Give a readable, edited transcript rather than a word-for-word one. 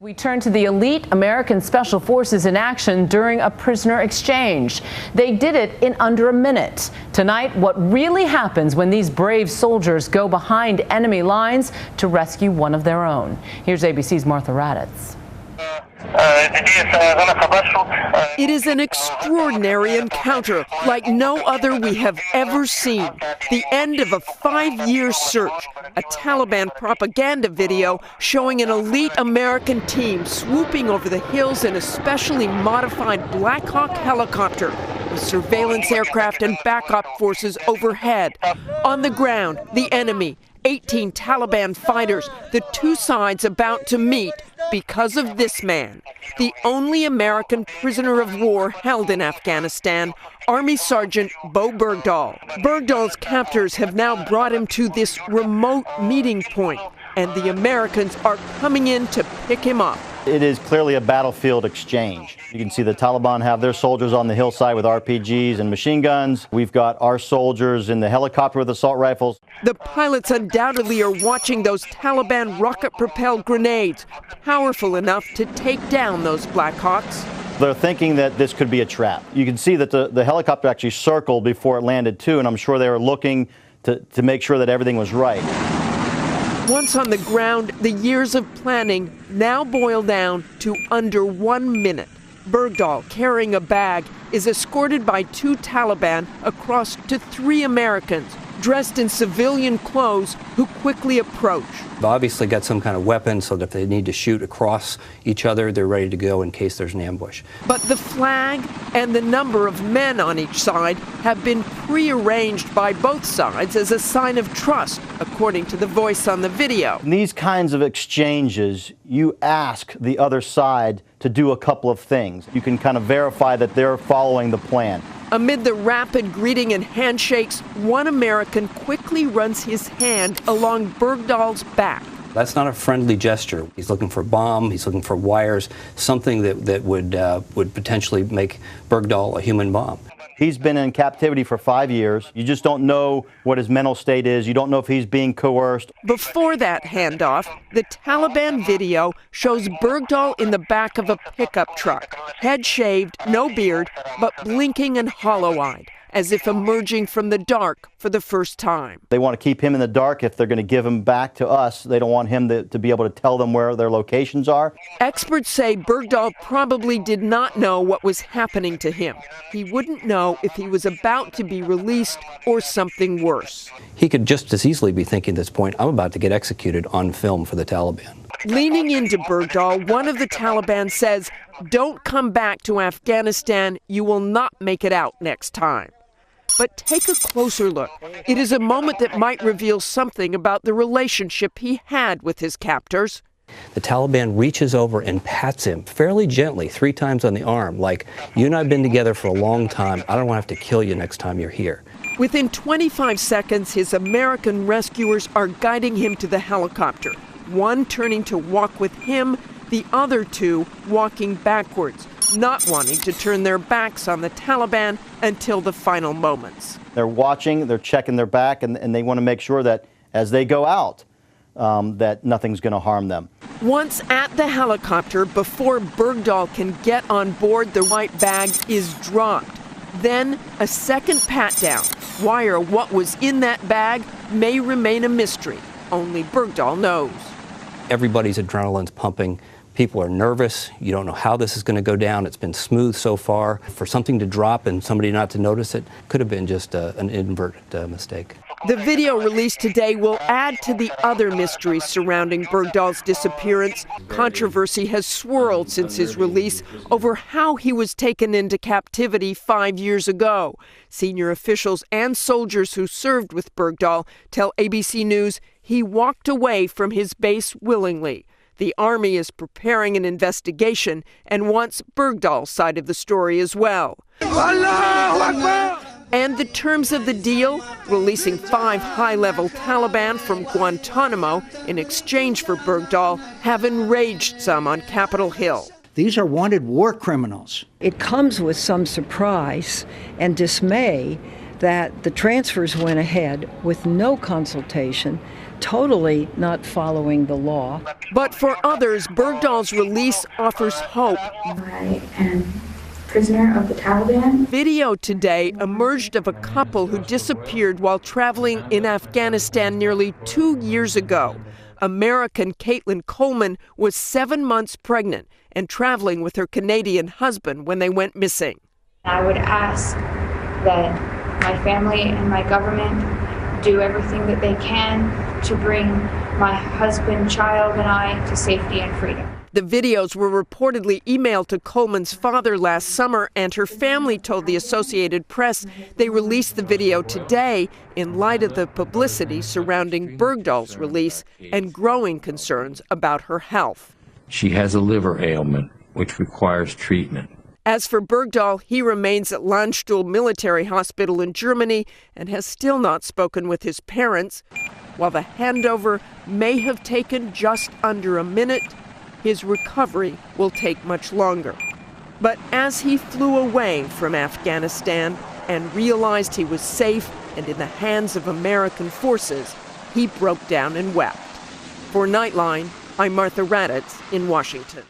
We turn to the elite American Special Forces in action during a prisoner exchange. They did it in under a minute. Tonight, what really happens when these brave soldiers go behind enemy lines to rescue one of their own. Here's ABC's Martha Raddatz. It is an extraordinary encounter like no other we have ever seen. The end of a 5-year search. A Taliban propaganda video showing an elite American team swooping over the hills in a specially modified Black Hawk helicopter with surveillance aircraft and backup forces overhead. On the ground, the enemy, 18 Taliban fighters, the two sides about to meet because of this man, the only American prisoner of war held in Afghanistan, Army Sergeant Bowe Bergdahl. Bergdahl's captors have now brought him to this remote meeting point, and the Americans are coming in to pick him up. It is clearly a battlefield exchange. You can see the Taliban have their soldiers on the hillside with RPGs and machine guns. We've got our soldiers in the helicopter with assault rifles. The pilots undoubtedly are watching those Taliban rocket-propelled grenades, powerful enough to take down those Black Hawks. They're thinking that this could be a trap. You can see that the helicopter actually circled before it landed too, and I'm sure they were looking to make sure that everything was right. Once on the ground, the years of planning now boil down to under 1 minute. Bergdahl, carrying a bag, is escorted by 2 Taliban across to 3 Americans, dressed in civilian clothes, who quickly approach. They've obviously got some kind of weapon so that if they need to shoot across each other, they're ready to go in case there's an ambush. But the flag and the number of men on each side have been prearranged by both sides as a sign of trust, according to the voice on the video. In these kinds of exchanges, you ask the other side to do a couple of things. You can kind of verify that they're following the plan. Amid the rapid greeting and handshakes, one American quickly runs his hand along Bergdahl's back. That's not a friendly gesture. He's looking for a bomb, he's looking for wires, something that would potentially make Bergdahl a human bomb. He's been in captivity for 5 years. You just don't know what his mental state is. You don't know if he's being coerced. Before that handoff, the Taliban video shows Bergdahl in the back of a pickup truck, head shaved, no beard, but blinking and hollow-eyed, as if emerging from the dark for the first time. They want to keep him in the dark. If they're going to give him back to us, they don't want him to be able to tell them where their locations are. Experts say Bergdahl probably did not know what was happening to him. He wouldn't know if he was about to be released or something worse. He could just as easily be thinking at this point, I'm about to get executed on film for the Taliban. Leaning into Bergdahl, one of the Taliban says, "Don't come back to Afghanistan. You will not make it out next time." But take a closer look. It is a moment that might reveal something about the relationship he had with his captors. The Taliban reaches over and pats him fairly gently 3 times on the arm, like, you and I have been together for a long time. I don't want to have to kill you next time you're here. Within 25 seconds, his American rescuers are guiding him to the helicopter, one turning to walk with him, the other 2 walking backwards, not wanting to turn their backs on the Taliban until the final moments. They're watching, they're checking their back, and they want to make sure that as they go out, that nothing's going to harm them. Once at the helicopter, before Bergdahl can get on board, the white bag is dropped. Then a second pat-down. Why or what was in that bag may remain a mystery. Only Bergdahl knows. Everybody's adrenaline's pumping. People are nervous. You don't know how this is going to go down. It's been smooth so far. For something to drop and somebody not to notice it could have been just an inadvertent mistake. The video released today will add to the other mysteries surrounding Bergdahl's disappearance. Controversy has swirled since his release over how he was taken into captivity 5 years ago. Senior officials and soldiers who served with Bergdahl tell ABC News he walked away from his base willingly. The Army is preparing an investigation and wants Bergdahl's side of the story as well. And the terms of the deal, releasing 5 high-level Taliban from Guantanamo in exchange for Bergdahl, have enraged some on Capitol Hill. These are wanted war criminals. It comes with some surprise and dismay that the transfers went ahead with no consultation, totally not following the law. But for others, Bergdahl's release offers hope. I am prisoner of the Taliban. Video today emerged of a couple who disappeared while traveling in Afghanistan nearly 2 years ago. American Caitlin Coleman was 7 months pregnant and traveling with her Canadian husband when they went missing. I would ask that my family and my government do everything that they can to bring my husband, child, and I to safety and freedom. The videos were reportedly emailed to Coleman's father last summer, and her family told the Associated Press they released the video today in light of the publicity surrounding Bergdahl's release and growing concerns about her health. She has a liver ailment, which requires treatment. As for Bergdahl, he remains at Landstuhl Military Hospital in Germany and has still not spoken with his parents. While the handover may have taken just under a minute, his recovery will take much longer. But as he flew away from Afghanistan and realized he was safe and in the hands of American forces, he broke down and wept. For Nightline, I'm Martha Raddatz in Washington.